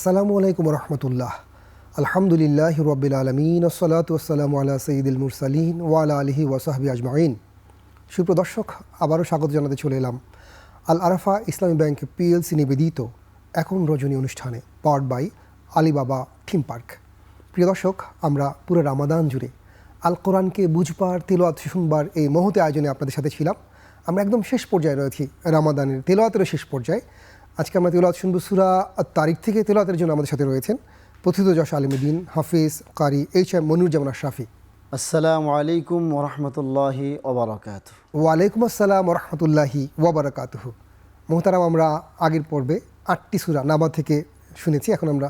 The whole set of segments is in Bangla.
আসসালামু আলাইকুম রহমতুল্লাহ। আলহামদুলিল্লাহ রব্বিল আলমিন ওসসালাতু ওয়াসসালামু আলা সয়্যিদিল মুরসালিন ওয়া আলা আলিহি ওয়া সাহবিহি আজমাইন। সুপ্রদর্শক, আবারও স্বাগত জানাতে চলে এলাম আল আরাফা ইসলামী ব্যাংক পিএলসি নিবেদিত এখন রজনী অনুষ্ঠানে, powered by Alibaba theme park. প্রিয় দর্শক, আমরা পুরো রামাদান জুড়ে আল কোরআনকে বুঝবার, তেলাওয়াত শুনবার এই মহতে আয়োজনে আপনাদের সাথে ছিলাম। আমরা একদম শেষ পর্যায়ে রয়েছি, রামাদানের তেলাওয়াতেরও শেষ পর্যায়ে। আজকে আমরা তেলাওয়াত শুনব সূরা আত-তারিক থেকে। তেলাওয়াতের জন্য আমাদের সাথে রয়েছেন প্রথিতযশ আলিমুদ্দিন হাফিজ কারি এইচ.এম. মনিরুজ্জামান আশরাফি। আসসালামু আলাইকুম ওয়া রাহমাতুল্লাহি ওয়া বারাকাতুহু। ওয়ালাইকুম আসসালাম ওয়া রাহমাতুল্লাহি ওয়া বারাকাতুহু। মোহতারাম, আমরা আগের পর্বে 8টি সূরা নাবা থেকে শুনেছি। এখন আমরা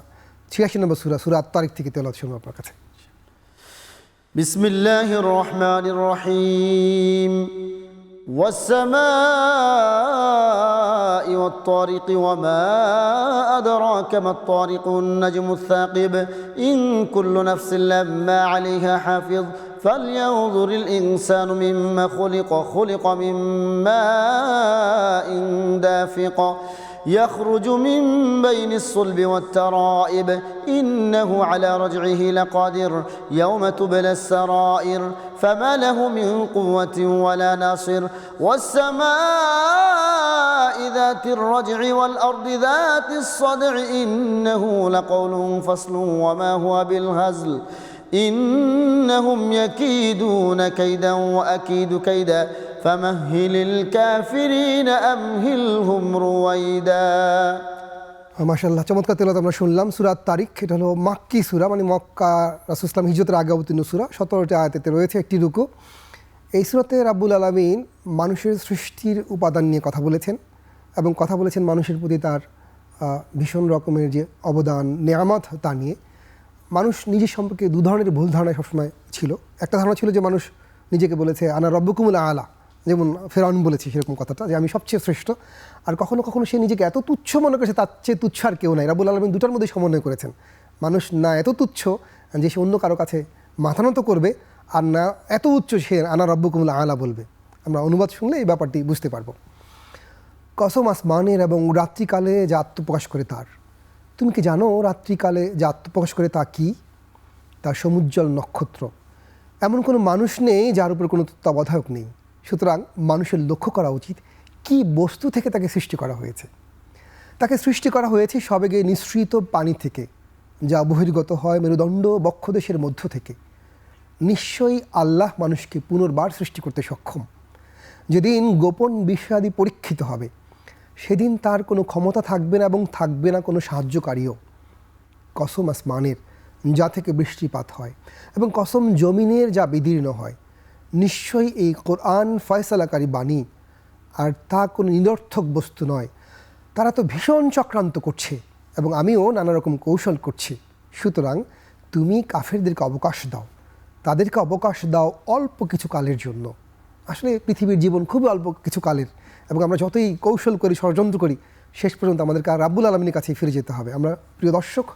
86 নম্বর সূরা আত-তারিক থেকে তেলাওয়াত শুনব আপনার কাছে। বিসমিল্লাহির রহমানির রহিম। والسماء والطارق وما أدراك ما الطارق النجم الثاقب إن كل نفس لما عليها حافظ فلينظر الإنسان مما خلق من ماء دافق يخرج من بين الصلب والترائب إنه على رجعه لقادر يوم تبلى السرائر فما له من قوة ولا ناصر والسماء ذات الرجع والأرض ذات الصدع إنه لقول فصل وما هو بالهزل إنهم يكيدون كيدا وأكيد كيدا فمهل الكافرين أمهلهم رويدا। মাশাআল্লাহ, চমৎকার তেলাওয়াত আমরা শুনলাম। সূরা আত-তারিক, এটা হলো মাক্কি সূরা, মানে মক্কা রাসূল সাল্লাল্লাহু আলাইহি ওয়াসাল্লাম হিজরতের আগে অবতীর্ণ সূরা। 17টি আয়াতে রয়েছে, একটি রুকু। এই সূরাতে রাব্বুল আলামিন মানুষের সৃষ্টির উপাদান নিয়ে কথা বলেছেন এবং কথা বলেছেন মানুষের প্রতি তার ভীষণ রকমের যে অবদান, নেয়ামত, তা নিয়ে। মানুষ নিজের সম্পর্কে দু ধরনের ভুল ধারণা সবসময় ছিল। একটা ধারণা ছিল যে মানুষ নিজেকে বলেছে আনা রব্বুকুমুল আলা, যেমন ফেরাউন বলেছে সেরকম কথাটা, যে আমি সবচেয়ে শ্রেষ্ঠ। আর কখনো কখনো সে নিজেকে এত তুচ্ছ মনে করেছে, তার চেয়ে তুচ্ছ আর কেউ নাই। রাব্বুল আলামিন দুটার মধ্যে সমন্বয় করেছেন। মানুষ না এত তুচ্ছ যে সে অন্য কারো কাছে মাথা নত করবে, আর না এত উচ্চ সে আনা রব্বুকুমুল আলা বলবে। আমরা অনুবাদ শুনলে এই ব্যাপারটি বুঝতে পারবো। কসম আসমানের এবং রাত্রিকালে যা আত্মপ্রকাশ করে তার। তুমি কি জানো রাত্রিকালে যা আত্মপ্রকাশ করে তা কি? তার সমুজ্জ্বল নক্ষত্র। এমন কোনো মানুষ নেই যার উপর কোনো তত্ত্বাবধায়ক নেই। সুতরাং মানুষের লক্ষ্য করা উচিত কি বস্তু থেকে তাকে সৃষ্টি করা হয়েছে। তাকে সৃষ্টি করা হয়েছে সবেগে নিঃসৃত পানি থেকে, যা বহির্গত হয় মেরুদণ্ড বক্ষদেশের মধ্য থেকে। নিশ্চয়ই আল্লাহ মানুষকে পুনর্বার সৃষ্টি করতে সক্ষম। যেদিন গোপন বিষয়াদি পরীক্ষিত হবে, সেদিন তার কোনো ক্ষমতা থাকবে না এবং থাকবে না কোনো সাহায্যকারীও। কসম আসমানের, যা থেকে বৃষ্টিপাত হয়, এবং কসম জমিনের, যা বিদীর্ণ হয়। নিশ্চয়ই এই কোরআন ফয়সালাকারী বাণী, আর তা কোনো নিরর্থক বস্তু নয়। তারা তো ভীষণ চক্রান্ত করছে এবং আমিও নানা রকম কৌশল করছি। সুতরাং তুমি কাফেরদেরকে অবকাশ দাও, তাদেরকে অবকাশ দাও অল্প কিছু কালের জন্য। আসলে পৃথিবীর জীবন খুবই অল্প কিছু কালের, এবং আমরা যতই কৌশল করি, ষড়যন্ত্র করি, শেষ পর্যন্ত আমাদেরকে রাব্বুল আলামিনের কাছেই ফিরে যেতে হবে। আমরা প্রিয় দর্শক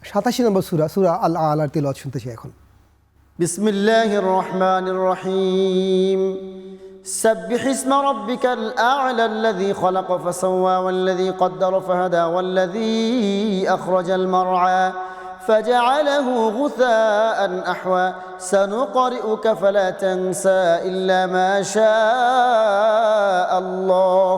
87 নম্বর সূরা আল আলার তেলাওয়াত শুনতে চাই এখন। বিসমিল্লাহির রহমানির রহিম। سبح اسم ربك الأعلى الذي خلق فسوى والذي قدر فهدى والذي أخرج المرعى فجعله غثاء أحوى سنقرئك فلا تنسى إلا ما شاء الله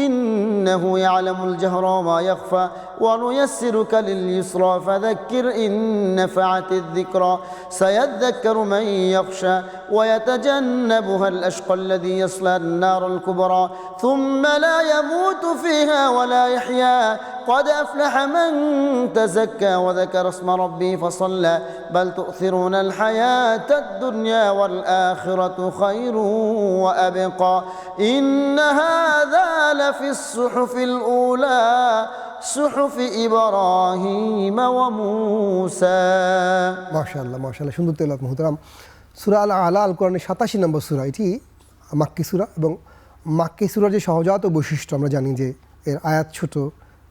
إنه يعلم الجهر وما يخفى ونيسرك لليسرى فذكر إن نفعت الذكرى سيذكر من يخشى ويتجنبها الأشقى الذي يصلى النار الكبرى ثم لا يموت فيها ولا يحيا قد أفلح من تزكى وذكر اسم ربه فصلى بل تؤثرون الحياة الدنيا والآخرة خير وأبقى إن هذا لفي الصحف الأولى صحف إبراهيم وموسى। মাশাআল্লাহ মাশাআল্লাহ, সুন্দর তেলাওয়াত মুহতারাম। সূরা আল আলা আল কোরআনের 87 নম্বর সূরা। এটি মাক্কি সূরা, এবং মাক্কি সূরার যে সহজাত বৈশিষ্ট্য আমরা জানি যে এর আয়াত ছোট,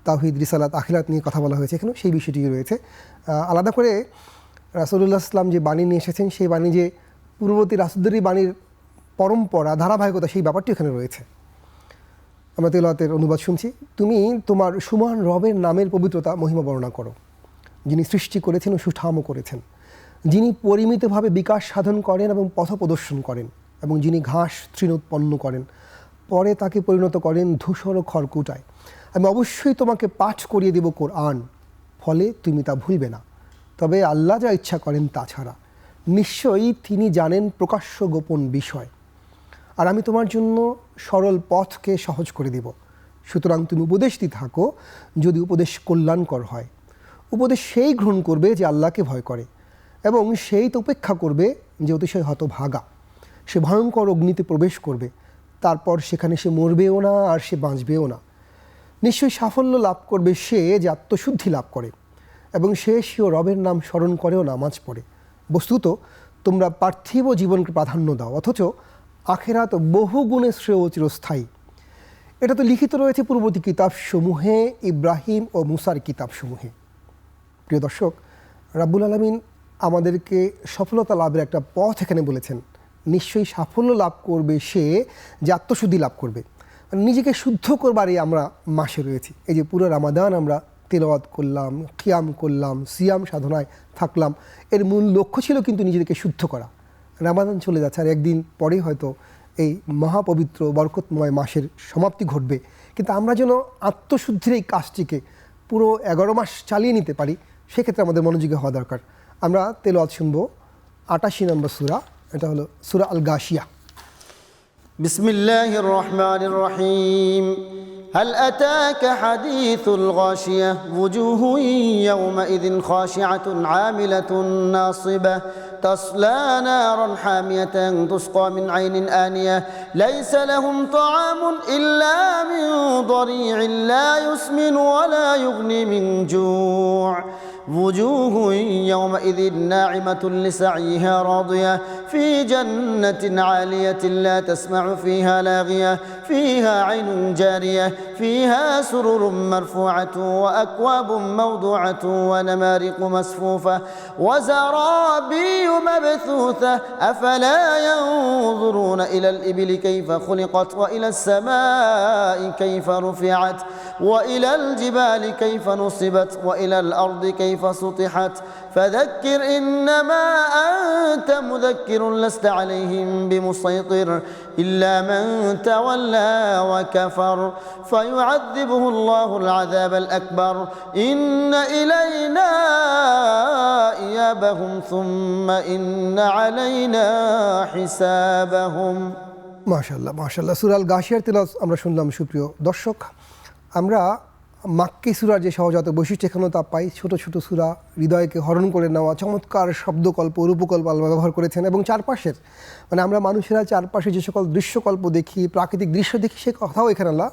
তাওহীদ, রিসালাত, আখিরাত নিয়ে কথা বলা হয়েছে। এখানেও সেই বিষয়টি রয়েছে। আলাদা করে রাসূলুল্লাহ সাল্লাল্লাহু আলাইহি ওয়াসাল্লাম যে বাণী নিয়ে এসেছেন, সেই বাণী যে পূর্ববর্তী রাসূলদেরই বাণীর পরম্পরা, ধারাবাহিকতা, সেই ব্যাপারটি এখানে রয়েছে। আমরা তেলাওয়াতের অনুবাদ শুনছি। তুমি তোমার সুমহান রবের নামের পবিত্রতা মহিমা বর্ণনা করো, যিনি সৃষ্টি করেছেন ও সুঠামও করেছেন, যিনি পরিমিতভাবে বিকাশ সাধন করেন এবং পথ প্রদর্শন করেন, এবং যিনি ঘাস তৃণ উৎপন্ন করেন, পরে তাকে পরিণত করেন ধূসর ও খড়কুটায়। আমি অবশ্যই তোমাকে পাঠ করিয়ে দেব কোরআন, ফলে তুমি তা ভুলবে না। তবে আল্লাহ যা ইচ্ছা করেন তাছাড়া, নিশ্চয়ই তিনি জানেন প্রকাশ্য গোপন বিষয়। আর আমি তোমার জন্য সরল পথকে সহজ করে দেব। সুতরাং তুমি উপদেশ দিতে থাকো, যদি উপদেশ কল্যাণকর হয়। উপদেশ সেই গ্রহণ করবে যে আল্লাহকে ভয় করে, এবং সেই তো উপেক্ষা করবে যে অতিশয় হতভাগা। সে ভয়ঙ্কর অগ্নিতে প্রবেশ করবে, তারপর সেখানে সে মরবেও না আর সে বাঁচবেও না। নিশ্চয়ই সাফল্য লাভ করবে সে যে আত্মশুদ্ধি লাভ করে, এবং সে স্বীয় রবের নাম স্মরণ করেও নামাজ পড়ে। বস্তুত তোমরা পার্থিব জীবনকে প্রাধান্য দাও, অথচ আখেরাত বহু গুণে শ্রেয় ও চিরস্থায়ী। এটা তো লিখিত রয়েছে পূর্ববর্তী কিতাবসমূহে, ইব্রাহিম ও মুসার কিতাবসমূহে। প্রিয় দর্শক, রাব্বুল আলামিন আমাদেরকে সফলতা লাভের একটা পথ এখানে বলেছেন। নিশ্চয়ই সাফল্য লাভ করবে সে যে আত্মশুদ্ধি লাভ করবে। নিজেকে শুদ্ধ করবারই আমরা মাসে রয়েছি। এই যে পুরো রামাদান আমরা তেলাওয়াত করলাম, কিয়াম করলাম, সিয়াম সাধনায় থাকলাম, এর মূল লক্ষ্য ছিল কিন্তু নিজেদেরকে শুদ্ধ করা। রামাদান চলে যাচ্ছে, আর একদিন পরেই হয়তো এই মহাপবিত্র বরকতময় মাসের সমাপ্তি ঘটবে। কিন্তু আমরা যেন আত্মশুদ্ধির এই কাজটিকে পুরো 11 মাস চালিয়ে নিতে পারি, সেক্ষেত্রে আমাদের মনোযোগী হওয়া দরকার। আমরা তেলাওয়াত শুনব 88 নম্বর সূরা, এটা হলো সূরা আল গাশিয়া। বিসমিল্লাহির রহমানির রহিম। هل أتاك حديث الغاشية وجوه يومئذ خاشعة عاملة ناصبة تصلى نارا حامية تسقى من عين آنية ليس لهم طعام إلا من ضريع لا يسمن ولا يغني من جوع وجوه يومئذ ناعمة لسعيها راضية في جنة عالية لا تسمع فيها لاغية فيها عين جارية فيها سرر مرفوعة وأكواب موضوعة ونمارق مصفوفة وزرابي مبثوثة أفلا ينظرون إلى الإبل كيف خلقت وإلى السماء كيف رفعت وإلى الجبال كيف نصبت وإلى الأرض كيف سطحت فذكر إنما أنت مذكر لست عليهم بمسيطر إلا من تولى وكفر فيعذبه الله العذاب الأكبر إن إلينا إيابهم ثم إن علينا حسابهم মাশাআল্লাহ মাশাআল্লাহ। সূরা আল গাশিয়ার তেলাওয়াত আমরা শুনলাম। সুপ্রিয় দর্শক, আমরা মাক্কি সূরার যে সহজাত বৈশিষ্ট্য এখানেও তা পাই। ছোট ছোট সূরা, হৃদয়কে হরণ করে নেওয়া, চমৎকার শব্দকল্প, রূপকল্প আল্লাহ ব্যবহার করেছেন। এবং চারপাশের আমরা মানুষেরা চারপাশে যে সকল দৃশ্যকল্প দেখি, প্রাকৃতিক দৃশ্য দেখি, সে কথাও এখানে আল্লাহ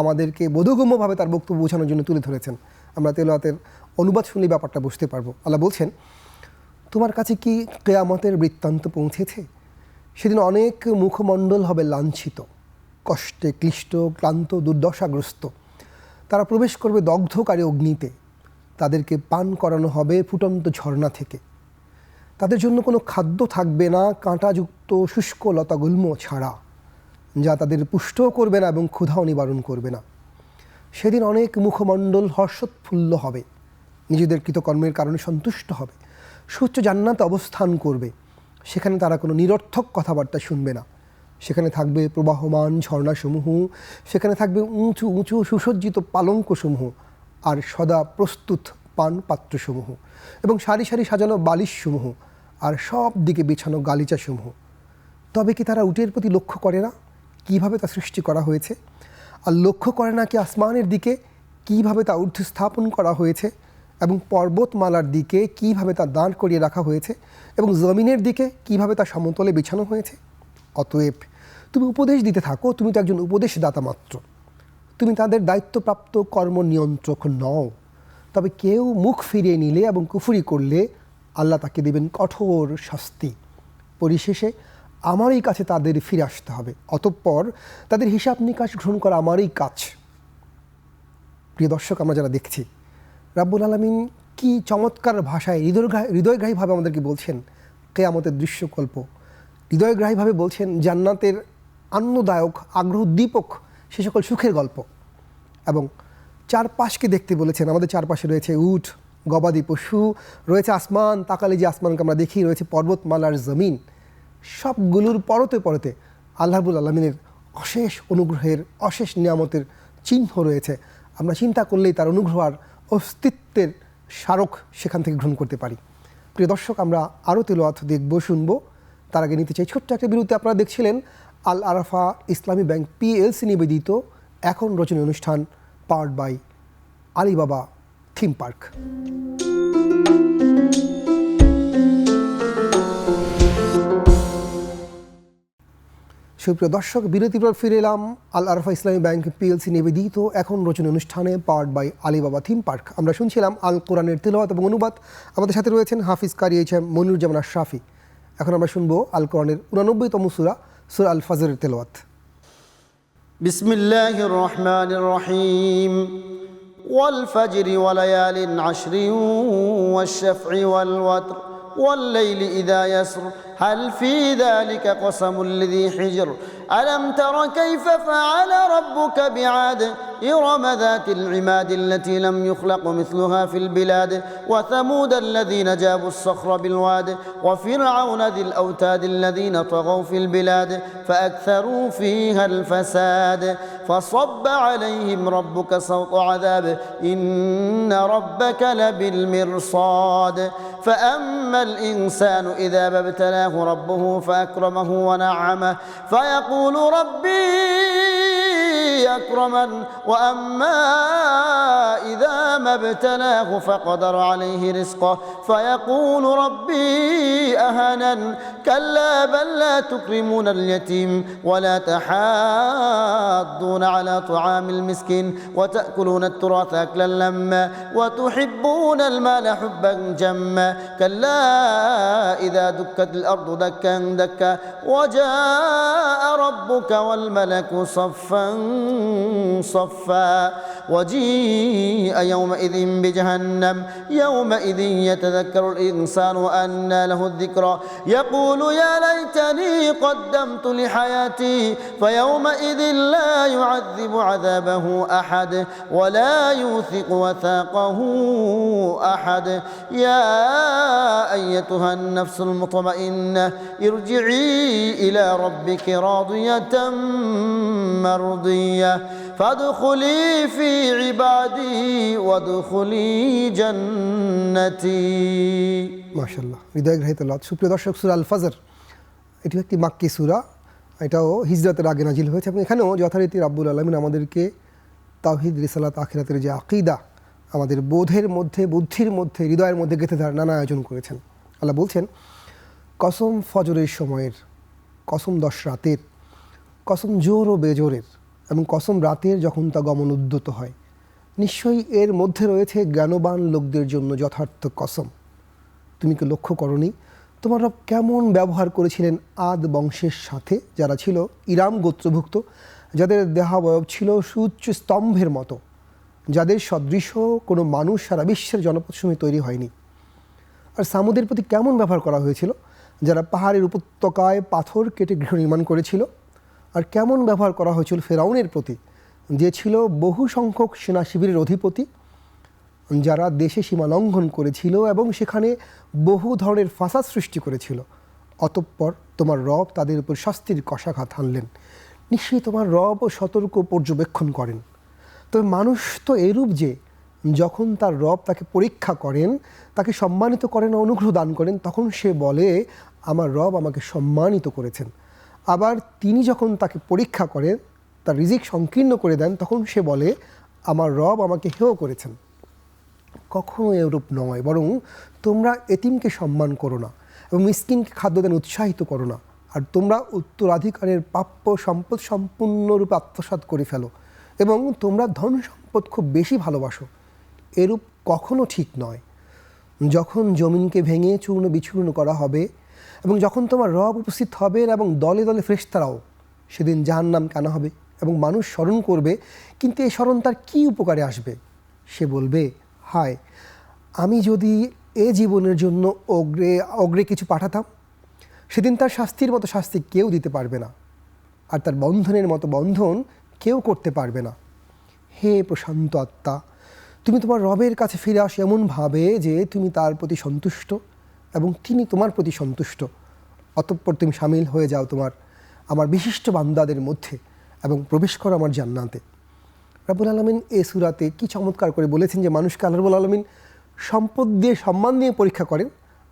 আমাদেরকে বোধগম্যভাবে তার বক্তব্য বোঝানোর জন্য তুলে ধরেছেন। আমরা তেলাওয়াতের অনুবাদ শুনলে ব্যাপারটা বুঝতে পারবো। আল্লাহ বলছেন, তোমার কাছে কি কিয়ামতের বৃত্তান্ত পৌঁছেছে? সেদিন অনেক মুখমণ্ডল হবে লাঞ্ছিত, কষ্টে ক্লিষ্ট, ক্লান্ত, দুর্দশাগ্রস্ত। তারা প্রবেশ করবে দগ্ধকারী অগ্নিতে, তাদেরকে পান করানো হবে ফুটন্ত ঝর্ণা থেকে। তাদের জন্য কোনো খাদ্য থাকবে না কাঁটাযুক্ত শুষ্ক লতাগুল্ম ছাড়া, যা তাদের পুষ্টও করবে না এবং ক্ষুধাও নিবারণ করবে না। সেদিন অনেক মুখমণ্ডল হর্ষোৎফুল্ল হবে, নিজেদের কৃতকর্মের কারণে সন্তুষ্ট হবে, সুউচ্চ জান্নাতে অবস্থান করবে। সেখানে তারা কোনো নিরর্থক কথাবার্তা শুনবে না। সেখানে থাকবে প্রবাহমান ঝর্ণাসমূহ, সেখানে থাকবে উঁচু উঁচু সুসজ্জিত পালঙ্কসমূহ, আর সদা প্রস্তুত পান পাত্রসমূহ, এবং সারি সারি সাজানো বালিশসমূহ, আর সব দিকে বিছানো গালিচাসমূহ। তবে কি তারা উটের প্রতি লক্ষ্য করে না কিভাবে তা সৃষ্টি করা হয়েছে? আর লক্ষ্য করে না কি আসমানের দিকে কিভাবে তা ঊর্ধ্বে স্থাপন করা হয়েছে, এবং পর্বতমালার দিকে কিভাবে তা দাঁড় করিয়ে রাখা হয়েছে, এবং জমিনের দিকে কিভাবে তা সমতলে বিছানো হয়েছে? অতএব তুমি উপদেশ দিতে থাকো, তুমি তো একজন উপদেশদাতা মাত্র। তুমি তাদের দায়িত্বপ্রাপ্ত কর্ম নিয়ন্ত্রক নও। তবে কেউ মুখ ফিরিয়ে নিলে এবং কুফরি করলে আল্লাহ তাকে দেবেন কঠোর শাস্তি। পরিশেষে আমারই কাছে তাদের ফিরে আসতে হবে, অতঃপর তাদের হিসাব নিকাশ গ্রহণ করা আমারই কাজ। প্রিয় দর্শক, আমরা যারা দেখছি, রাব্বুল আলামিন কি চমৎকার ভাষায় হৃদয়গ্রাহীভাবে আমাদেরকে বলছেন কিয়ামতের দৃশ্যকল্প, হৃদয়গ্রাহীভাবে বলছেন জান্নাতের আনন্দদায়ক আগ্রহ উদ্দীপক সে সকল সুখের গল্প। এবং চারপাশকে দেখতে বলেছেন। আমাদের চারপাশে রয়েছে উট, গবাদি পশু, রয়েছে আসমান, তাকালে যে আসমানকে আমরা দেখি, রয়েছে পর্বতমালার জমিন। সবগুলোর পরতে পরতে আল্লাহ রাব্বুল আলামিনের অশেষ অনুগ্রহের, অশেষ নিয়ামতের চিহ্ন রয়েছে। আমরা চিন্তা করলেই তার অনুগ্রহ আর অস্তিত্বের স্মারক সেখান থেকে গ্রহণ করতে পারি। প্রিয় দর্শক, আমরা আরও তেলাওয়াত দেখব, শুনব। তার আগে নিতে চাই ছোট্ট একটা বিরতি। আপনারা দেখছিলেন আল আরাফা ইসলামী ব্যাংক পিএলসি নিবেদিত এখন রচনী অনুষ্ঠান, powered by Alibaba theme park. সুপ্রিয় দর্শক, বিরতির পর ফিরে এলাম আল আরাফা ইসলামী ব্যাংক পিএলসি নিবেদিত এখন রচনী অনুষ্ঠানে, powered by Alibaba theme park. আমরা শুনছিলাম আল কোরআনের তেলাওয়াত এবং অনুবাদ। আমাদের সাথে রয়েছেন হাফিজ কারি এইচএম মনিরুজ্জামান আশরাফি। এখন আমরা শুনবো আল কোরআনের 89তম সূরা, সূরা আল ফাজরের তেলাওয়াত। বিসমিল্লাহির রহমানির রহিম। ওয়াল ফাজরি ওয়া লায়ালিন আশরিন ওয়াশ শাফঈ ওয়াল ওয়াতর والليل إذا يسر هل في ذلك قسم لذي حجر ألم تر كيف فعل ربك بعاد إرم ذات العماد التي لم يخلق مثلها في البلاد وثمود الذين جابوا الصخر بالواد وفرعون ذي الأوتاد الذين طغوا في البلاد فأكثروا فيها الفساد فصب عليهم ربك سوط عذاب إن ربك لبالمرصاد فأما الإنسان إذا ما ابتلاه ربه فأكرمه ونعمه فيقول ربي أكرمن وأما إذا ما ابتلاه فقدر عليه رزقه فيقول ربي أهنن كلا بل لا تكرمون اليتيم ولا تحاضون على طعام المسكين وتأكلون التراث أكلا لما وتحبون المال حبا جما كلا إذا دكت الأرض دكا دكا وجاء ربك والملك صفا صفا وجيء يومئذ بجهنم يومئذ يتذكر الإنسان وأنى له الذكرى يقول يا ليتني قدمت لحياتي فيومئذ لا يعذب عذابه أحد ولا يوثق وثاقه أحد يا أيتها النفس المطمئنة ارجعي إلى ربك راضية مرضية فادخلي في عبادي وادخلي جنتي মাশাআল্লাহ, হৃদয়গ্রাহী তেলাওয়াত। সুপ্রিয় দর্শক, সূরা আল ফাজর এটি একটি মাক্কি সূরা। এটাও হিজরতের আগে নাজিল হয়েছে এবং এখানেও যথারীতি রাব্বুল আলামিন আমাদেরকে তাওহীদ, রিসালাত, আখিরাতের যে আকীদা আমাদের বোধের মধ্যে, বুদ্ধির মধ্যে, হৃদয়ের মধ্যে গেঁথে দেওয়ার নানা আয়োজন করেছেন। আল্লাহ বলছেন, কসম ফজরের সময়ের, কসম 10 রাতের, কসম জোর ও বেজোরের, এবং কসম রাতের যখন তা গমন উদ্যত হয়। নিশ্চয়ই এর মধ্যে রয়েছে জ্ঞানবান লোকদের জন্য যথার্থ কসম। তুমি কি লক্ষ্য করনি তোমার রব কেমন ব্যবহার করেছিলেন আদ বংশের সাথে, যারা ছিল ইরাম গোত্রভুক্ত, যাদের দেহাবয়ব ছিল সুউচ্চ স্তম্ভের মতো, যাদের সদৃশ কোনো মানুষ সারা বিশ্বের জনপদসমূহে তৈরি হয়নি। আর সামুদের প্রতি কেমন ব্যবহার করা হয়েছিল, যারা পাহাড়ের উপত্যকায় পাথর কেটে গৃহ নির্মাণ করেছিল। আর কেমন ব্যবহার করা হয়েছিল ফেরাউনের প্রতি, যে ছিল বহু সংখ্যক সেনা শিবিরের অধিপতি, যারা দেশে সীমা লঙ্ঘন করেছিল এবং সেখানে বহু ধরনের ফাসাদ সৃষ্টি করেছিল। অতঃপর তোমার রব তাদের উপর শাস্তির কষাঘাত হানলেন। নিশ্চয়ই তোমার রব সতর্ক পর্যবেক্ষণ করেন। তবে মানুষ তো এরূপ যে যখন তার রব তাকে পরীক্ষা করেন, তাকে সম্মানিত করেন, অনুগ্রহ দান করেন, তখন সে বলে আমার রব আমাকে সম্মানিত করেছেন। আবার তিনি যখন তাকে পরীক্ষা করেন, তার রিজিক সংকীর্ণ করে দেন, তখন সে বলে আমার রব আমাকে হেয় করেছেন। কখনো এরূপ নয়, বরং তোমরা এতিমকে সম্মান করো না এবং মিসকিনকে খাদ্য দান উৎসাহিত করো না। আর তোমরা উত্তরাধিকারের প্রাপ্য সম্পদ সম্পূর্ণরূপে আত্মসাৎ করে ফেলো এবং তোমরা ধন সম্পদ খুব বেশি ভালোবাসো। এরূপ কখনো ঠিক নয়। যখন জমিনকে ভেঙে চূর্ণ বিচূর্ণ করা হবে এবং যখন তোমার রব উপস্থিত হবেন এবং দলে দলে ফেরেশতারাও, সেদিন জাহান্নাম কেন হবে এবং মানুষ স্মরণ করবে, কিন্তু এই স্মরণ তার কী উপকারে আসবে? সে বলবে, হায়, আমি যদি এ জীবনের জন্য অগ্রে কিছু পাঠাতাম। সেদিন তার শাস্তির মতো শাস্তি কেউ দিতে পারবে না, আর তার বন্ধনের মতো বন্ধন কেউ করতে পারবে না। হে প্রশান্ত আত্মা, তুমি তোমার রবের কাছে ফিরে আসো এমনভাবে যে তুমি তার প্রতি সন্তুষ্ট এবং তিনি তোমার প্রতি সন্তুষ্ট। অতঃপর তুমি সামিল হয়ে যাও আমার বিশিষ্ট বান্দাদের মধ্যে এবং প্রবেশ করো আমার জান্নাতে। রাব্বুল আলামিন এই সূরাতে কি চমৎকার করে বলেছেন যে মানুষকে আল্লাহ রাব্বুল আলামিন সম্পদ দিয়ে, সম্মান দিয়ে পরীক্ষা করেন,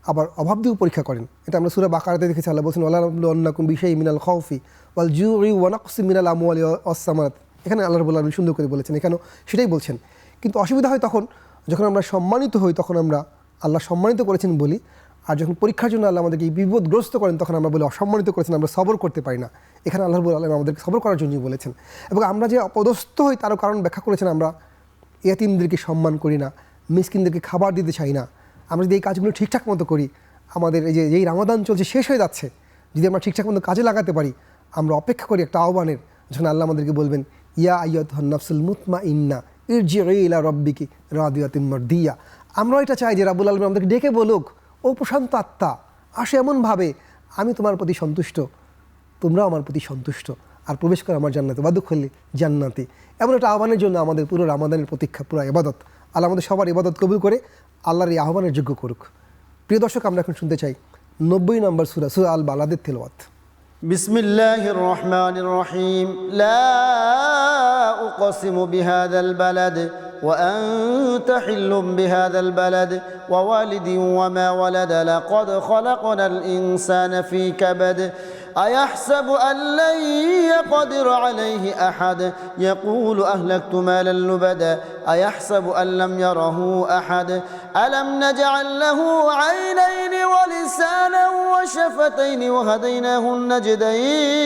আবার অভাব দিয়েও পরীক্ষা করেন। এটা আমরা সূরা বাকারাতে দেখেছি। আল্লাহ বলছেন ওয়ালা নাবলুওয়ান্নাকুম বিশাইইন মিনাল খাউফি ওয়াল জুই ওয়া নাকসিম মিনাল আমওয়ালি ওয়াস সামারাত। এখানে আল্লাহ রাব্বুল আলামিন সুন্দর করে বলেছেন, এখানেও সেটাই বলছেন। কিন্তু অসুবিধা হয় তখন যখন আমরা সম্মানিত হই, তখন আমরা আল্লাহ সম্মানিত করেছেন বলি, আর যখন পরীক্ষার জন্য আল্লাহ আমাদেরকে বিপদগ্রস্ত করেন তখন আমরা বলি অসম্মানিত করেছেন, আমরা সবর করতে পারি না। এখানে আল্লাহ রাব্বুল আলামিন আমাদেরকে সবর করার জন্যই বলেছেন। এবং আমরা যে অপদস্থ হই তারও কারণ ব্যাখ্যা করেছেন। আমরা ইয়াতীমদেরকে সম্মান করি না, মিসকিনদেরকে খাবার দিতে চাই না। আমরা যদি এই কাজগুলো ঠিকঠাক মতো করি, আমাদের এই যে যেই রামাদান চলছে শেষ হয়ে যাচ্ছে, যদি আমরা ঠিকঠাক মতো কাজে লাগাতে পারি, আমরা অপেক্ষা করি একটা আহ্বানের, যখন আল্লাহ আমাদেরকে বলবেন ইয়া আইয়ুহান নাফসুল মুতমাইন্না ইরজিই ইলা রাব্বিকি রাদিয়াতিম মারদিয়া। আমরা এটা চাই যে রাব্বুল আলামিন আমাদেরকে ডেকে বলুক, ও প্রশান্ত আত্মা, আসো এমনভাবে আমি তোমার প্রতি সন্তুষ্ট, তোমরাও আমার প্রতি সন্তুষ্ট, আর প্রবেশ করো আমার জান্নাতে, ওয়াদখুলি জান্নাতি। এমন একটা আহ্বানের জন্য আমাদের পুরো রামাদানের প্রতীক্ষা, পুরো ইবাদত। আল্লাহ আমাদের সবার ইবাদত কবুল করে আল্লাহর এই আহ্বানের যোগ্য করুক। প্রিয় দর্শক, আমরা এখন শুনতে চাই 90 নম্বর সূরা, সূরা আল বালাদের তেলাওয়াত। বিসমিল্লাহির রহমানির রহিম। লা উকসিমু বিহাযাল বালাদ ওয়া আনতা হিল্লুম বিহাযাল বালাদ ওয়া ওয়ালিদিন ওয়া মা ওয়ালাদ লাকাদ খালাকনাল ইনসানা ফী কাবাদ أيحسب أن لن يقدر عليه أحد يقول أهلكت مالا لبدا أيحسب أن لم يره أحد ألم نجعل له عينين ولسانا وشفتين وهديناه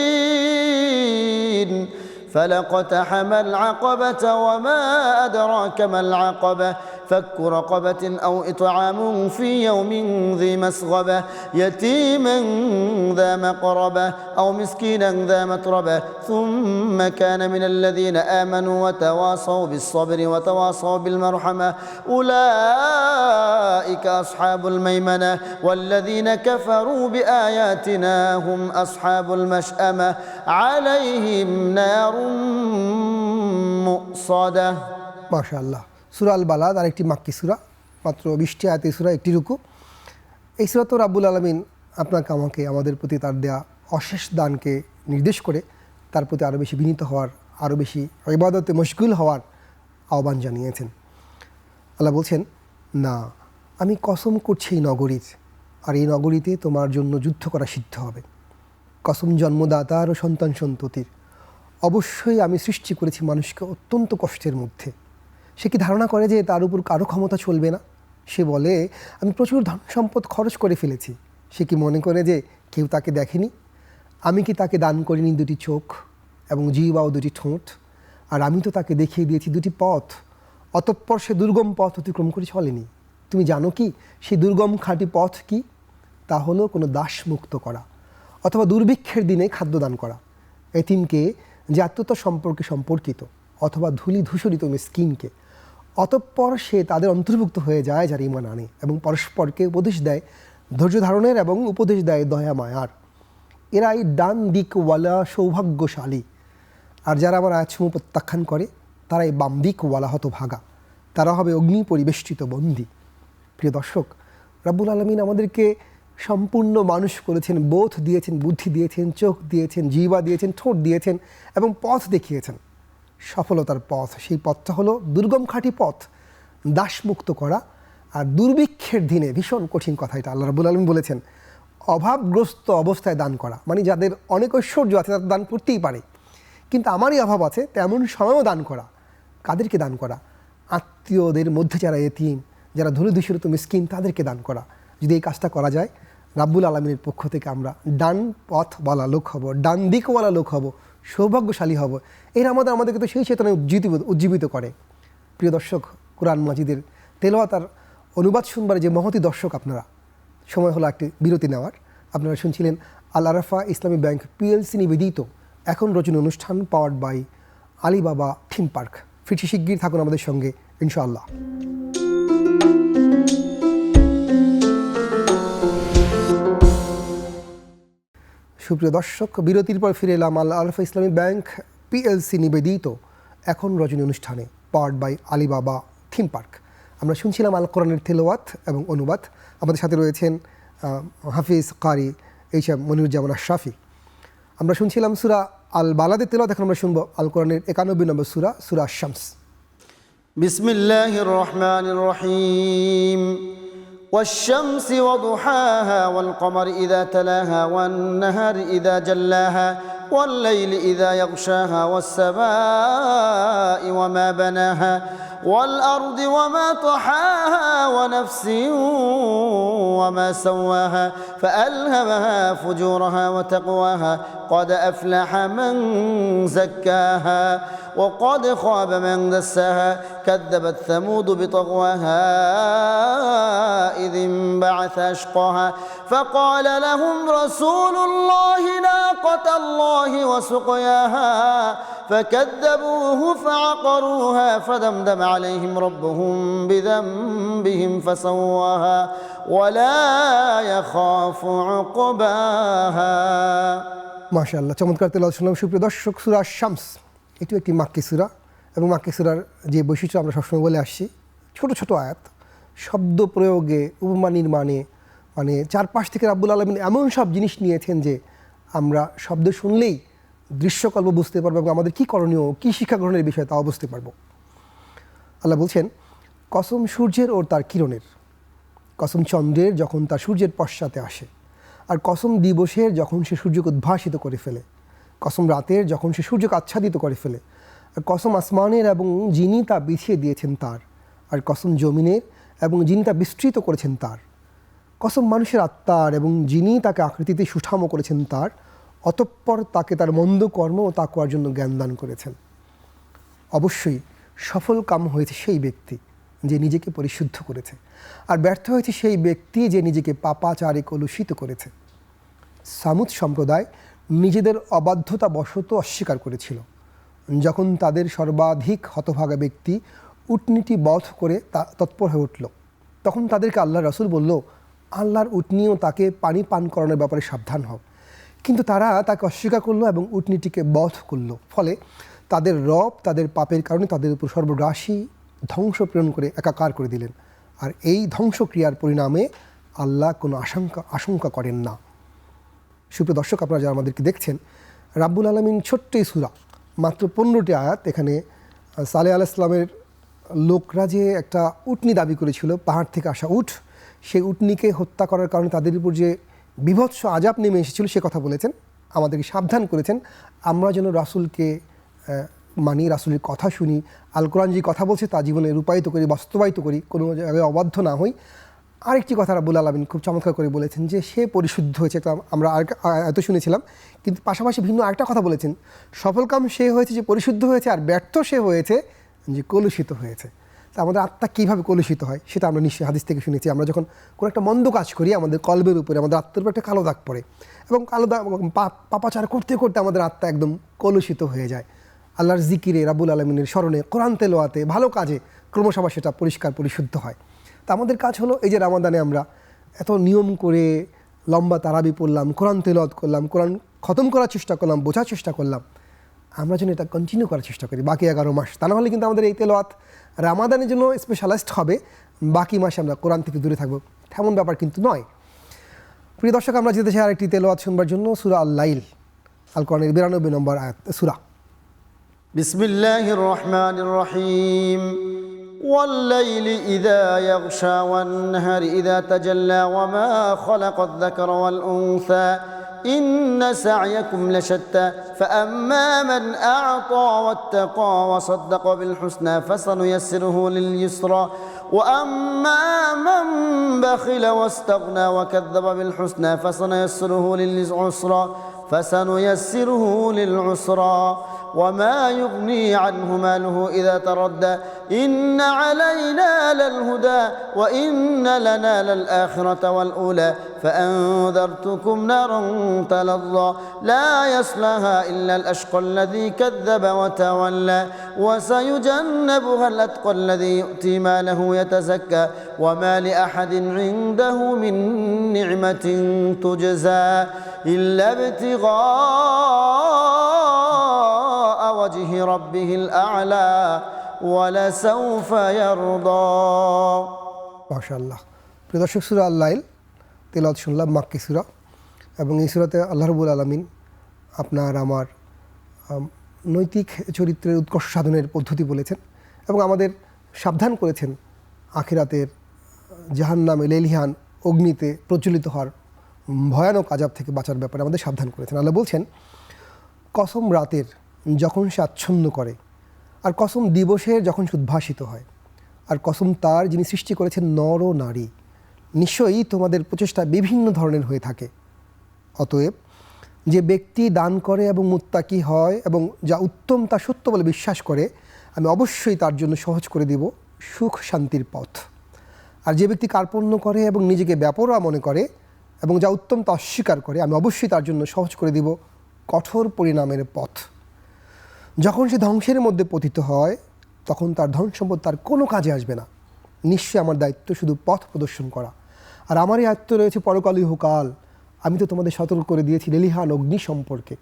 النجدين فلقتحم العقبة وما أدراك ما العقبة فك رقبة أو إطعام في يوم ذي مسغبة يتيما ذا مقربة أو مسكينا ذا متربة ثم كان من الذين آمنوا وتواصوا بالصبر وتواصوا بالمرحمة أولئك أصحاب الميمنة والذين كفروا بآياتنا هم أصحاب المشأمة عليهم نار مؤصدة মাশাআল্লাহ। সূরা আল বালাদ আরেকটি মাক্কি সূরা, মাত্র 20টি আয়াতের সূরা, একটি রুকু। এই সূরা তো রাব্বুল আলামিন আপনাকে আমাকে আমাদের প্রতি তার দেয়া অশেষ দানকে নির্দেশ করে তার প্রতি আরও বেশি বিনীত হওয়ার, আরও বেশি ইবাদতে মশগুল হওয়ার আহ্বান জানিয়েছেন। আল্লাহ বলছেন, না, আমি কসম করছি এই নগরীর, আর এই নগরীতে তোমার জন্য যুদ্ধ করা সিদ্ধ হবে। কসম জন্মদাতার ও সন্তান সন্ততির, অবশ্যই আমি সৃষ্টি করেছি মানুষকে অত্যন্ত কষ্টের মধ্যে। সে কি ধারণা করে যে তার উপর কারো ক্ষমতা চলবে না? সে বলে আমি প্রচুর ধন সম্পদ খরচ করে ফেলেছি। সে কি মনে করে যে কেউ তাকে দেখেনি? আমি কি তাকে দান করিনি 2টি চোখ এবং জিহ্বা ও 2টি ঠোঁট? আর আমি তো তাকে দেখিয়ে দিয়েছি 2টি পথ, অতঃপর সে দুর্গম পথ অতিক্রম করে চলেনি। তুমি জানো কি সেই দুর্গম খাঁটি পথ কি? তা হলো কোনো দাসমুক্ত করা, অথবা দুর্ভিক্ষের দিনে খাদ্যদান করা, এতিমকে যে আত্মীয়তা সম্পর্কে সম্পর্কিত, অথবা ধূলি ধূসরিত মিসকিনকে। অতঃপর সে তাদের অন্তর্ভুক্ত হয়ে যায় যারা ঈমান আনে এবং পরস্পরকে উপদেশ দেয় ধৈর্য ধারণের এবং উপদেশ দেয় দয়া মায়ার। এরাই ডান দিকওয়ালা সৌভাগ্যশালী। আর যারা আমার আয়াতসমূহ প্রত্যাখ্যান করে তারাই বাম দিকওয়ালা হতভাগা, তারা হবে অগ্নি পরিবেষ্টিত বন্দী। প্রিয় দর্শক, রাব্বুল আলামিন আমাদেরকে সম্পূর্ণ মানুষ করেছেন, বোধ দিয়েছেন, বুদ্ধি দিয়েছেন, চোখ দিয়েছেন, জিহ্বা দিয়েছেন, ঠোঁট দিয়েছেন এবং পথ দেখিয়েছেন, সফলতার পথ। সেই পথটা হলো দুর্গম খাঁটি পথ, দাসমুক্ত করা। আর দুর্ভিক্ষের দিনে, ভীষণ কঠিন কথা এটা, আল্লাহ রাব্বুল আলামিন বলেছেন, অভাবগ্রস্ত অবস্থায় দান করা, মানে যাদের অনেক ঐশ্বর্য আছে তারা দান করতেই পারে, কিন্তু আমারই অভাব আছে, তেমন সময়ও দান করা। কাদেরকে দান করা? আত্মীয়দের মধ্যে যারা এতিম, যারা ধনী ধূসরিত মিসকিন, তাদেরকে দান করা। যদি এই কাজটা করা যায়, রাব্বুল আলামিনের পক্ষ থেকে আমরা ডান পথওয়ালা লোক হব, ডান দিকওয়ালা লোক হব, সৌভাগ্যশালী হব। এর আমাদেরকে তো সেই চেতনায় উজ্জীবিত করে। প্রিয় দর্শক, কোরআন মাজিদের তেলাওয়াত আর অনুবাদ শুনবার যে মহতি দর্শক আপনারা, সময় হলো একটি বিরতি নেওয়ার। আপনারা শুনছিলেন আল আরাফা ইসলামী ব্যাংক PLC নিবেদিত এখন রচনা অনুষ্ঠান, powered by Alibaba theme park. ফিরছি শিগগির, থাকুন আমাদের সঙ্গে ইনশাআল্লাহ। সুপ্রিয় দর্শক, বিরতির পর ফিরে এলাম আল আরাফা ইসলামী ব্যাংক পিএলসি নিবেদিত এখন রজনী অনুষ্ঠানে powered by Alibaba theme park. আমরা শুনছিলাম আল কোরআনের তেলাওয়াত এবং অনুবাদ। আমাদের সাথে রয়েছেন হাফিজ কারি এইচএম মনিরুজ্জামান আশরাফি। আমরা শুনছিলাম সূরা আল বালাদের তেলাওয়াত। এখন আমরা শুনবো আল কোরআনের 91 নম্বর সূরা, সূরা আশ-শামস। বিসমিল্লাহির রহমানির রহিম। والشمس وضحاها والقمر إذا تلاها والنهار إذا جلاها والليل إذا يغشاها والسماء وما بناها والأرض وما طحاها ونفس وما سواها فألهمها فجورها وتقواها قد أفلح من زكاها وقد خاب من دساها كذبت ثمود بطغواها إذ انبعث أشقاها فقال لهم رسول الله ناقة الله وسقياها فكذبوه فعقروها فدمدم عليهم ربهم بذنبهم فسواها ولا يخاف عقباها। মাশাআল্লাহ, চমৎকার তেলাওয়াত শুনলাম সুপ্রিয় দর্শক। সূরা আশ-শামস এটি একটি মাক্কি সূরা এবং মাক্কি সূরার যে বৈশিষ্ট্য আমরা সবসময় বলে আসছি, ছোট ছোট আয়াত, শব্দ প্রয়োগে, উপমা নির্মাণে, মানে চারপাশ থেকে রাব্বুল আলামিন এমন সব জিনিস নিয়েছেন যে আমরা শব্দ শুনলেই দৃশ্যকল্প বুঝতে পারবো এবং আমাদের কী করণীয়, কী শিক্ষা গ্রহণের বিষয় তাও বুঝতে পারবো। আল্লাহ বলছেন, কসম সূর্যের ও তার কিরণের, কসম চন্দ্রের যখন তা সূর্যের পশ্চাতে আসে, আর কসম দিবসের যখন সে সূর্যকে উদ্ভাসিত করে ফেলে, কসম রাতের যখন সে সূর্যকে আচ্ছাদিত করে ফেলে, আর কসম আসমানের এবং যিনি তা বিছিয়ে দিয়েছেন তার, আর কসম জমিনের এবং যিনি তা বিস্তৃত করেছেন তার, কসম মানুষের আত্মার এবং যিনি তাকে আকৃতিতে সুঠামো করেছেন তার, অতঃপর তাকে তার মন্দ কর্ম ও তাকওয়ার জন্য জ্ঞান দান করেছেন। অবশ্যই সফল কাম হয়েছে সেই ব্যক্তি যে নিজেকে পরিশুদ্ধ করেছে, আর ব্যর্থ হয়েছে সেই ব্যক্তি যে নিজেকে পাপাচারে কলুষিত করেছে। সামুদ সম্প্রদায় নিজেদের অবাধ্যতা বশত অস্বীকার করেছিল। যখন তাদের সর্বাধিক হতভাগা ব্যক্তি উটনীটি বধ করে তৎপর হয়ে উঠল, তখন তাদেরকে আল্লাহর রাসূল বলল, আল্লাহর উটনীও তাকে পানি পান করানোর ব্যাপারে সাবধান হও। কিন্তু তারা তাকে অস্বীকার করলো এবং উটনীটিকে বধ করল। ফলে তাদের রব তাদের পাপের কারণে তাদের উপর সর্বগ্রাসী ধ্বংস প্রেরণ করে একাকার করে দিলেন। আর এই ধ্বংসক্রিয়ার পরিণামে আল্লাহ কোনো আশঙ্কা করেন না। সুপ্রিয় দর্শক, আপনারা যারা আমাদেরকে দেখছেন, রাব্বুল আলামিন ছোট্ট এই সূরা, মাত্র 15টি আয়াত। এখানে সালেহ আলাইহিস সালামের লোকরা যে একটা উটনি দাবি করেছিল, পাহাড় থেকে আসা উট, সেই উটনিকে হত্যা করার কারণে তাদের উপর যে বিভৎস আযাব নেমে এসেছিল সে কথা বলেছেন, আমাদেরকে সাবধান করেছেন আমরা যেন রাসূলকে মানি, রাসূলের কথা শুনি, আল কোরআন যে কথা বলছে তা জীবনে রূপায়িত করি, বাস্তবায়িত করি, কোনো জায়গায় অবাধ্য না হই। আরেকটি কথা রাব্বুল আলামিন খুব চমৎকার করে বলেছেন যে সে পরিশুদ্ধ হয়েছে, একটা আমরা এত শুনেছিলাম, কিন্তু পাশাপাশি ভিন্ন আরেকটা কথা বলেছেন, সফলকাম সে হয়েছে যে পরিশুদ্ধ হয়েছে, আর ব্যর্থ সে হয়েছে যে কলুষিত হয়েছে। তা আমাদের আত্মা কীভাবে কলুষিত হয় সেটা আমরা নিশ্চয়ই হাদিস থেকে শুনেছি। আমরা যখন কোনো একটা মন্দ কাজ করি, আমাদের কলবের উপরে, আমাদের আত্মার উপরে একটা কালো দাগ পড়ে, এবং কালো দাগ পাপাচার করতে করতে আমাদের আত্মা একদম কলুষিত হয়ে যায়। আল্লাহর জিকিরে, রাব্বুল আলামিনের স্মরণে, কোরআন তেলাওয়াতে, ভালো কাজে ক্রমশ আবার সেটা পরিষ্কার পরিশুদ্ধ হয়। তা আমাদের কাজ হলো, এই যে রামাদানে আমরা এত নিয়ম করে লম্বা তারাবি পড়লাম, কোরআন তেলাওয়াত করলাম, কোরআন খতম করার চেষ্টা করলাম, বোঝার চেষ্টা করলাম, আমরা যেন এটা কন্টিনিউ করার চেষ্টা করি বাকি 11 মাস। তা না হলে কিন্তু আমাদের এই তেলাওয়াত রামাদানের জন্য স্পেশালাইজড হবে, বাকি মাসে আমরা কোরআন থেকে দূরে থাকবো, তেমন ব্যাপার কিন্তু নয়। প্রিয় দর্শক, আমরা যেতে চাই আরেকটি তেলাওয়াত শুনবার জন্য, সূরা আল-লাইল, আল কোরআনের 92 নম্বর আয়াত সূরা। বিসমিল্লাহির রহমানির রহিম। والليل إذا يغشى والنهار إذا تجلى وما خلق الذكر والأنثى إن سعيكم لشتى فأما من أعطى واتقى وصدق بالحسنى فسنيسره لليسرى وأما من بخل واستغنى وكذب بالحسنى فسنيسره للعسرى وما يغني عنه ماله إذا تردى إن علينا للهدى وإن لنا للآخرة والأولى فأنذرتكم نارا تلظى لا يصلها إلا الأشقى الذي كذب وتولى وسيجنبها الأتقى الذي يؤتي ماله يتزكى وما لأحد عنده من نعمة تجزى إلا ابتغاء وجه ربه الأعلى ولسوف يرضى মাশাআল্লাহ। প্রিয় দর্শক, সূরা আল-লাইল তেলাওয়াত শুনলাম, মাক্কি সূরা, এবং এই সূরাতে আল্লাহ রাব্বুল আলামিন আপনার আমার নৈতিক চরিত্রের উৎকর্ষ সাধনের পদ্ধতি বলেছেন এবং আমাদের সাবধান করেছেন আখিরাতের জাহান্নামে লেলিহান অগ্নিতে প্রজ্বলিত হওয়ার ভয়ানক আযাব থেকে বাঁচার ব্যাপারে আমাদের সাবধান করেছেন। আল্লাহ বলছেন, কসম রাতের যখন সে আচ্ছন্ন করে, আর কসম দিবসের যখন সে উদ্ভাসিত হয়, আর কসম তার যিনি সৃষ্টি করেছেন নর ও নারী, নিশ্চয়ই তোমাদের প্রচেষ্টা বিভিন্ন ধরনের হয়ে থাকে। অতএব যে ব্যক্তি দান করে এবং মুত্তাকি হয় এবং যা উত্তম তা সত্য বলে বিশ্বাস করে, আমি অবশ্যই তার জন্য সহজ করে দেব সুখ শান্তির পথ। আর যে ব্যক্তি কার্পণ্য করে এবং নিজেকে বেপরোয়া মনে করে এবং যা উত্তম তা অস্বীকার করে, আমি অবশ্যই তার জন্য সহজ করে দিব কঠোর পরিণামের পথ। যখন সে ধ্বংসের মধ্যে পতিত হয়, তখন তার ধন সম্পদ তার কোনো কাজে আসবে না। নিশ্চয়ই আমার দায়িত্ব শুধু পথ প্রদর্শন করা, আর আমারই আয়ত্ত রয়েছে পরকাল ইহকাল। আমি তো তোমাদের সতর্ক করে দিয়েছি লেলিহান অগ্নি সম্পর্কে।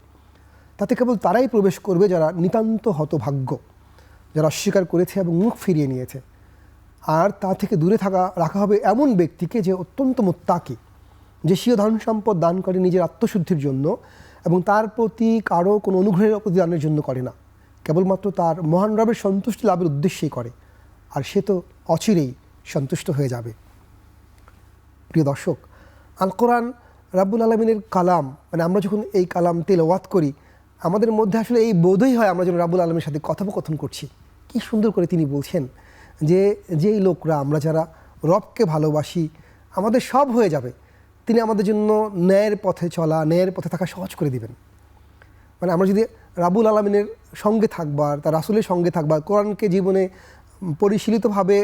তাতে কেবল তারাই প্রবেশ করবে যারা নিতান্ত হতভাগ্য, যারা অস্বীকার করেছে এবং মুখ ফিরিয়ে নিয়েছে। আর তা থেকে দূরে রাখা হবে এমন ব্যক্তিকে যে অত্যন্ত মুত্তাকি, যে স্বীয় ধন সম্পদ দান করে নিজের আত্মশুদ্ধির জন্য এবং তার প্রতি কারো কোনো অনুগ্রহের প্রতিদানের জন্য করে না, কেবলমাত্র তার মহান রবের সন্তুষ্টি লাভের উদ্দেশ্যেই করে, আর সে তো অচিরেই সন্তুষ্ট হয়ে যাবে। প্রিয় দর্শক, আল কোরআন রাব্বুল আলামিনের কালাম, মানে আমরা যখন এই কালাম তেলাওয়াত করি, আমাদের মধ্যে আসলে এই বোধই হয় আমরা যেন রাব্বুল আলামিনের সাথে কথোপকথন করছি। কি সুন্দর করে তিনি বলছেন যে যেই লোকরা, আমরা যারা রবকে ভালোবাসি, আমাদের সব হয়ে যাবে, তিনি আমাদের জন্য ন্যায়ের পথে চলা, ন্যায়ের পথে থাকা সহজ করে দিবেন। মানে আমরা যদি রাব্বুল আলামিনের সঙ্গে থাকবার, তার রাসূলের সঙ্গে থাকবার, কোরআনকে জীবনে পরিশীলিতভাবে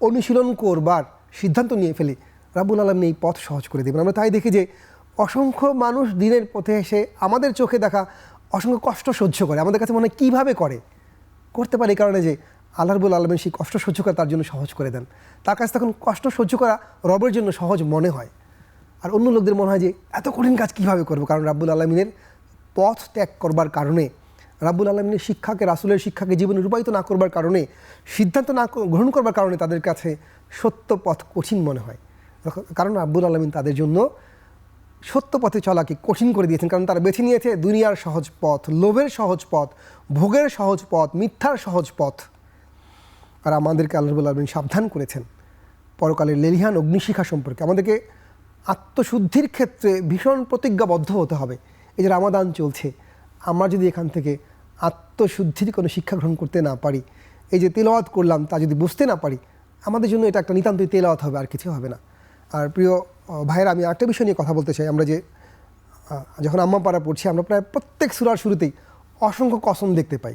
অনুশীলন করবার সিদ্ধান্ত নিয়ে ফেলি, রাব্বুল আলামিন এই পথ সহজ করে দেবেন। আমরা তাই দেখি যে অসংখ্য মানুষ দিনের পথে এসে আমাদের চোখে দেখা অসংখ্য কষ্ট সহ্য করে। আমাদের কাছে মনে হয় কীভাবে করতে পারে, এই কারণে যে আল্লাহ রাব্বুল আলামিন সেই কষ্ট সহ্য করা তার জন্য সহজ করে দেন। তার কাছে তখন কষ্ট সহ্য করা রবের জন্য সহজ মনে হয়, আর অন্য লোকদের মনে হয় যে এত কঠিন কাজ কীভাবে করবো। কারণ রাব্বুল আলামিনের পথ ত্যাগ করবার কারণে, রাব্বুল আলামিনের শিক্ষাকে, রাসূলের শিক্ষাকে জীবনে রূপায়িত না করবার কারণে, সিদ্ধান্ত না গ্রহণ করবার কারণে তাদের কাছে সত্য পথ কঠিন মনে হয়। কারণ রাব্বুল আলামিন তাদের জন্য সত্য পথে চলাকে কঠিন করে দিয়েছেন, কারণ তারা বেছে নিয়েছে দুনিয়ার সহজ পথ, লোভের সহজ পথ, ভোগের সহজ পথ, মিথ্যার সহজ পথ। আর আমাদেরকে আল্লাহ রাব্বুল আলামিন সাবধান করেছেন পরকালের লেলিহান অগ্নিশিখা সম্পর্কে। আমাদেরকে আত্মশুদ্ধির ক্ষেত্রে ভীষণ প্রতিজ্ঞাবদ্ধ হতে হবে। এই যে রামাদান চলছে, আমরা যদি এখান থেকে আত্মশুদ্ধির কোনো শিক্ষা গ্রহণ করতে না পারি, এই যে তেলাওয়াত করলাম তা যদি বুঝতে না পারি, আমাদের জন্য এটা একটা নিতান্তই তেলাওয়াত হবে, আর কিছু হবে না। আর প্রিয় ভাইয়েরা, আমি একটা বিষয় নিয়ে কথা বলতে চাই। আমরা যে যখন আম্মা পাড়া পড়ছি, আমরা প্রায় প্রত্যেক সূরার শুরুতেই অসংখ্য কসম দেখতে পাই।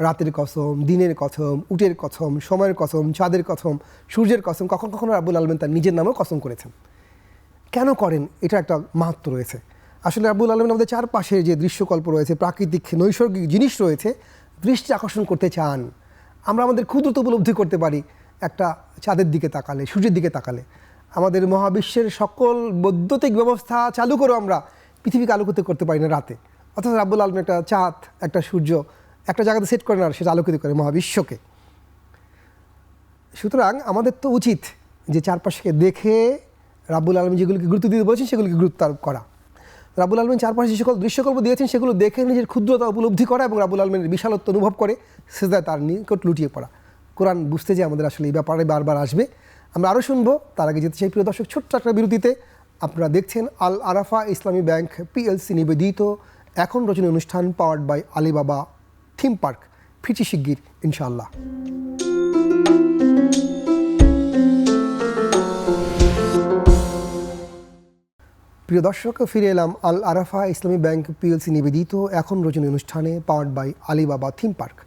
রাতের কসম, দিনের কসম, উটের কসম, সময়ের কসম, চাঁদের কসম, সূর্যের কসম, কখনো কখনো রাব্বুল আলামিন তার নিজের নামেও কসম করেছেন। কেন করেন? এটা একটা মাহাত্ম্য রয়েছে। আসলে রাব্বুল আলামিন আমাদের চারপাশে যে দৃশ্যকল্প রয়েছে, প্রাকৃতিক নৈসর্গিক জিনিস রয়েছে, দৃষ্টি আকর্ষণ করতে চান। আমরা আমাদের ক্ষুদ্রতা উপলব্ধি করতে পারি একটা চাঁদের দিকে তাকালে, সূর্যের দিকে তাকালে। আমাদের মহাবিশ্বের সকল বৈদ্যুতিক ব্যবস্থা চালু করেও আমরা পৃথিবীকে আলোকিত করতে পারি না রাতে, অর্থাৎ রাব্বুল আলামিন একটা চাঁদ, একটা সূর্য একটা জায়গাতে সেট করে না, সেটা আলোকিত করে মহাবিশ্বকে। সুতরাং আমাদের তো উচিত যে চারপাশকে দেখে রাব্বুল আলামিন যেগুলোকে গুরুত্ব দিতে বলেছেন সেগুলোকে গুরুত্ব আরোপ করা। রাব্বুল আলামিন চারপাশে যে সকল দৃশ্যকল্প দিয়েছেন সেগুলো দেখে নিজের ক্ষুদ্রতা উপলব্ধি করা এবং রাব্বুল আলামিনের বিশালত্ব অনুভব করে সেজদায় তার নিকট লুটিয়ে পড়া। কোরআন বুঝতে যে আমাদের আসলে এই ব্যাপারে বারবার আসবে, আমরা আরও শুনবো। তার আগে যেতে চাই প্রিয় দর্শক, ছোট্ট একটা বিরতিতে। আপনারা দেখছেন আল আরাফা ইসলামী ব্যাংক পিএলসি নিবেদিত এখন রচনী অনুষ্ঠান, powered by Alibaba theme park. ফিরছি শিগগির ইনশাআল্লাহ। প্রিয় দর্শক, ফিরে এলাম আল আরাফা ইসলামী ব্যাংক পিএলসি নিবেদিত এখন রচনী অনুষ্ঠানে, powered by Alibaba theme park.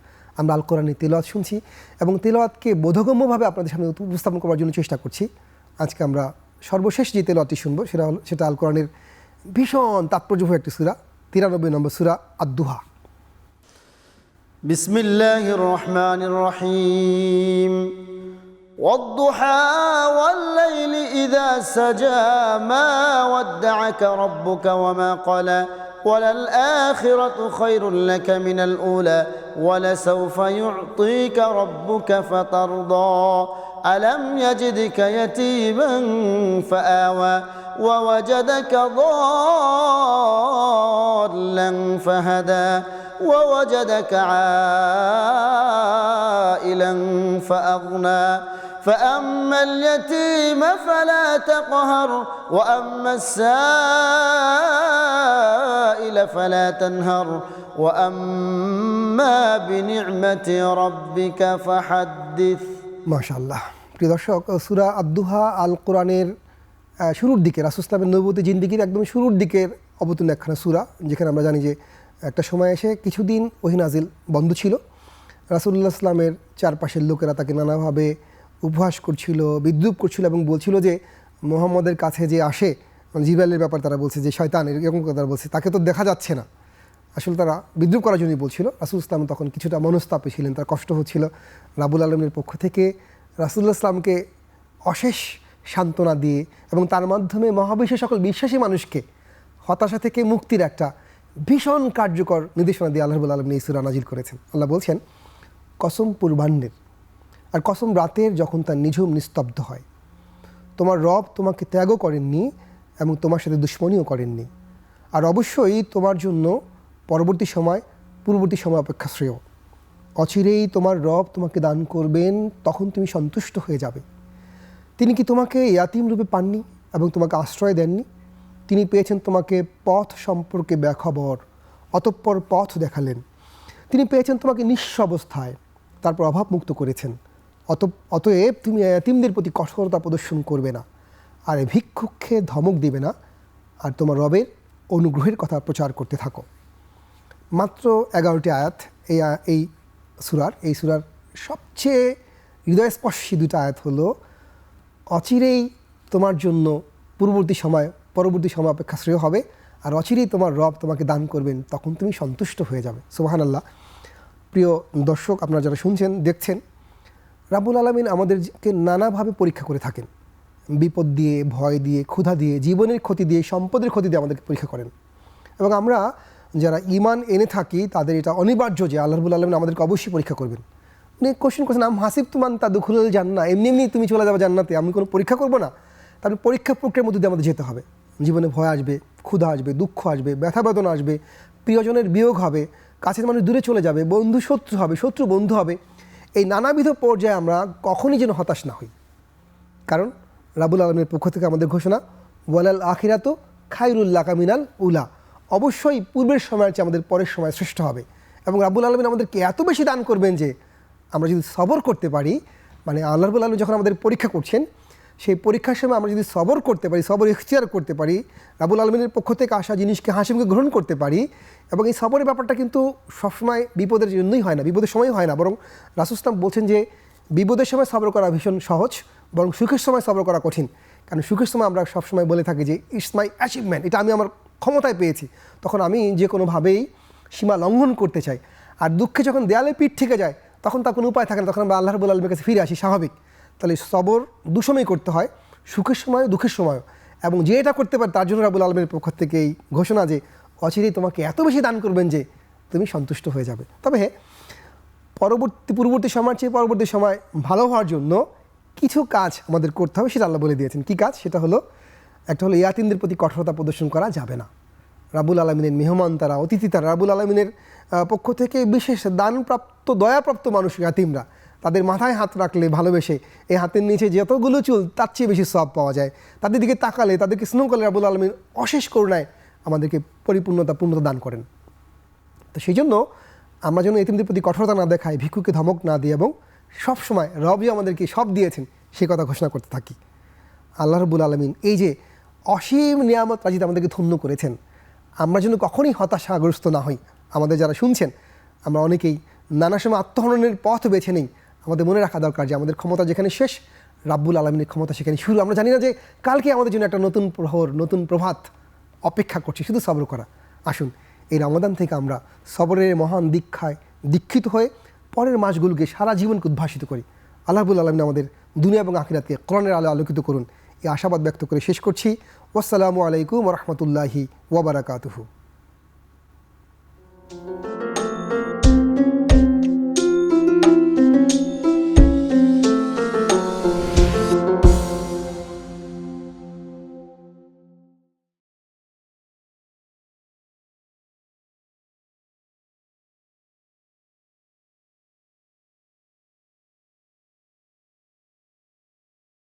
আমরা আল কোরআনের তেলাওয়াত শুনছি এবং তেলাওয়াতকে বোধগম্যভাবে আপনাদের সামনে উপস্থাপন করার জন্য চেষ্টা করছি। আজকে আমরা সর্বশেষ যে তেলাওয়াতটি শুনবো সেটা আল কোরআনের ভীষণ তাৎপর্যভূত একটি সূরা, 93 নম্বর সূরা আদ-দুহা। বিসমিল্লাহির রহমানির রহিম। والضحى والليل إذا سجى ما ودعك ربك وما قلى وللآخرة خير لك من الأولى ولسوف يعطيك ربك فترضى ألم يجدك يتيما فآوى ووجدك ضالا فهدى ووجدك عائلا فأغنى فأما اليتيم فلا تقهر وأما السائل فلا تنهر وأما بنعمة ربك فحدث মাশাআল্লাহ। প্রিয় দর্শক, সূরা আদ-দুহা আল কোরআনের শুরুর দিকে, রাসূল সাল্লাল্লাহু আলাইহি ওয়াসাল্লামের নবুয়তের জিন্দেগির একদম শুরুর দিকের অবতীর্ণ একখানা সূরা, যেখানে আমরা জানি যে একটা সময় এসে কিছুদিন ওহী নাজিল বন্ধ ছিল। রাসূলুল্লাহ সাল্লামের চারপাশের লোকেরা তাকে নানাভাবে উপহাস করছিল, বিদ্রূপ করছিল এবং বলছিল যে মুহাম্মদের কাছে যে আসে, মানে জিবরাইলের ব্যাপার তারা বলছে যে শয়তান, এরকম কথা তারা বলছে, তাকে তো দেখা যাচ্ছে না। আসলে তারা বিদ্রূপ করার জন্যই বলছিল। রাসূল ইসলাম তখন কিছুটা মনস্তাপে ছিলেন, তার কষ্ট হচ্ছিল। রাব্বুল আলামিনের পক্ষ থেকে রাসূলুল্লাহ সাল্লামকে অশেষ সান্ত্বনা দিয়ে এবং তার মাধ্যমে মহাবিশ্বের সকল বিশ্বাসী মানুষকে হতাশা থেকে মুক্তির একটা ভীষণ কার্যকর নির্দেশনা দিয়ে আল্লাহ রাব্বুল আলামিন এই সূরা নাজিল করেছেন। আল্লাহ বলছেন, কসম পূর্বাহ্নের আর কসম রাতের, যখন তার নিঝুম নিস্তব্ধ হয়। তোমার রব তোমাকে ত্যাগও করেননি এবং তোমার সাথে দুশ্মনীও করেননি। আর অবশ্যই তোমার জন্য পূর্ববর্তী সময় অপেক্ষা শ্রেয়। অচিরেই তোমার রব তোমাকে দান করবেন, তখন তুমি সন্তুষ্ট হয়ে যাবে। তিনি কি তোমাকে ইয়াতিম রূপে পাননি এবং তোমাকে আশ্রয় দেননি? তিনি পেয়েছেন তোমাকে পথ সম্পর্কে বেখবর, অতঃপর পথ দেখালেন। তিনি পেয়েছেন তোমাকে নিঃস্ব অবস্থায়, তারপর অভাবমুক্ত করেছেন। অতএব তুমি ইয়াতিমদের প্রতি কঠোরতা প্রদর্শন করবে না, আর ভিক্ষুককে ধমক দিবে না, আর তোমার রবের অনুগ্রহের কথা প্রচার করতে থাকো। মাত্র 11টি আয়াত এই সূরার সবচেয়ে হৃদয়স্পর্শী দুটো আয়াত হলো, অচিরেই তোমার জন্য পরবর্তী সময় অপেক্ষা শ্রেয় হবে, আর অচিরেই তোমার রব তোমাকে দান করবেন, তখন তুমি সন্তুষ্ট হয়ে যাবে। সুবহানাল্লাহ। প্রিয় দর্শক, আপনারা যারা শুনছেন, দেখছেন, রাব্বুল আলামিন আমাদেরকে নানাভাবে পরীক্ষা করে থাকেন। বিপদ দিয়ে, ভয় দিয়ে, ক্ষুধা দিয়ে, জীবনের ক্ষতি দিয়ে, সম্পদের ক্ষতি দিয়ে আমাদেরকে পরীক্ষা করেন। এবং আমরা যারা ঈমান এনে থাকি তাদের এটা অনিবার্য যে আল্লাহ রাব্বুল আলামিন আমাদেরকে অবশ্যই পরীক্ষা করবেন। উনি কোশ্চেন করছেন, আম হাসিবতুম আন তাদখুলুল জান্নাহ, এমনি তুমি চলে যাবে জান্নাতে, আমি কোনো পরীক্ষা করব না? তারপরে পরীক্ষা প্রক্রিয়ার মধ্যে দিয়ে আমাদের যেতে হবে। জীবনে ভয় আসবে, ক্ষুধা আসবে, দুঃখ আসবে, ব্যথা বেদনা আসবে, প্রিয়জনের বিয়োগ হবে, কাছের মানুষ দূরে চলে যাবে, বন্ধু শত্রু হবে, শত্রু বন্ধু হবে। এই নানাবিধ পর্যায়ে আমরা কখনই যেন হতাশ না হই, কারণ রাব্বুল আলামিনের পক্ষ থেকে আমাদের ঘোষণা, ওয়ালাল আখিরাতু খায়রুল লাকা মিনাল উলা, অবশ্যই পূর্বের সময়ের চেয়ে আমাদের পরের সময় শ্রেষ্ঠ হবে। এবং রাব্বুল আলামিন আমাদেরকে এত বেশি দান করবেন যে আমরা যদি সবর করতে পারি, মানে আল্লাহ রাব্বুল আলামিন যখন আমাদের পরীক্ষা করছেন, সেই পরীক্ষার সময় আমরা যদি সবর করতে পারি, সবর ইখতিয়ার করতে পারি, রাব্বুল আলামিনের পক্ষ থেকে আসা জিনিসকে হাসিমুখে গ্রহণ করতে পারি, এবং এই সবরের ব্যাপারটা কিন্তু সবসময় বিপদের জন্যই হয় না, বিপদের সময় হয় না, বরং রাসূল সাল্লাল্লাহু আলাইহি ওয়াসাল্লাম বলছেন যে বিপদের সময় সবর করা ভীষণ সহজ, বরং সুখের সময় সবর করা কঠিন। কারণ সুখের সময় আমরা সবসময় বলে থাকি যে ইটস মাই অ্যাচিভমেন্ট, এটা আমি আমার ক্ষমতায় পেয়েছি, তখন আমি যে কোনোভাবেই সীমা লঙ্ঘন করতে চাই। আর দুঃখে যখন দেয়ালে পিঠ থেকে যায়, তখন তার কোনো উপায় থাকে না, তখন আমরা আল্লাহ রাব্বুল আলামিনের কাছে ফিরে আসি, স্বাভাবিক। তাহলে সবর দুসময় করতে হয়, সুখের সময়ও দুঃখের সময়ও। এবং যে এটা করতে পারে তার জন্য রাব্বুল আলামিনের পক্ষ থেকে এই ঘোষণা যে অচিরেই তোমাকে এত বেশি দান করবেন যে তুমি সন্তুষ্ট হয়ে যাবে। তবে পূর্ববর্তী সময়ের চেয়ে পরবর্তী সময় ভালো হওয়ার জন্য কিছু কাজ আমাদের করতে হবে, সেটা আল্লাহ বলে দিয়েছেন। কী কাজ? সেটা হলো, একটা হলো ইয়াতিমদের প্রতি কঠোরতা প্রদর্শন করা যাবে না। রাব্বুল আলামিনের মেহমান তারা, অতিথি তারা, রাব্বুল আলামিনের পক্ষ থেকে বিশেষ দানপ্রাপ্ত, দয়াপ্রাপ্ত মানুষ ইয়াতিমরা, তাদের মাথায় হাত রাখলে ভালোবেসে এই হাতের নিচে যতগুলো চুল তার চেয়ে বেশি সওয়াব পাওয়া যায়। তাদের দিকে তাকালে, তাদেরকে স্নেহ করলে রাব্বুল আলামিন অশেষ করুণায় আমাদেরকে পূর্ণতা দান করেন। তো সেই জন্য আমরা যেন এতিমদের প্রতি কঠোরতা না দেখাই, ভিক্ষুকে ধমক না দিই, এবং সবসময় রবই আমাদেরকে সব দিয়েছেন সে কথা ঘোষণা করতে থাকি। আল্লাহ রাব্বুল আলামিন এই যে অসীম নিয়ামত রাজিতে আমাদেরকে ধন্য করেছেন, আমরা যেন কখনই হতাশাগ্রস্ত না হই। আমাদের যারা শুনছেন, আমরা অনেকেই নানা সময় আত্মহননের পথ বেছে নেই। আমাদের মনে রাখা দরকার যে আমাদের ক্ষমতা যেখানে শেষ, রাব্বুল আলামিনের ক্ষমতা সেখানে শুরু। আমরা জানি না যে কালকে আমাদের জন্য একটা নতুন প্রহর, নতুন প্রভাত অপেক্ষা করছি, শুধু সবর করা। আসুন এই রমাদান থেকে আমরা সবরের মহান দীক্ষায় দীক্ষিত হয়ে পরের মাসগুলোকে, সারা জীবনকে উদ্ভাসিত করি। আল্লাহ রাব্বুল আলামিন আমাদের দুনিয়া এবং আখিরাতকে কোরআনের আলো আলোকিত করুন, এই আশাবাদ ব্যক্ত করে শেষ করছি। ওয়াসসালামু আলাইকুম ওয়া রাহমাতুল্লাহি ওয়া বারাকাতুহু।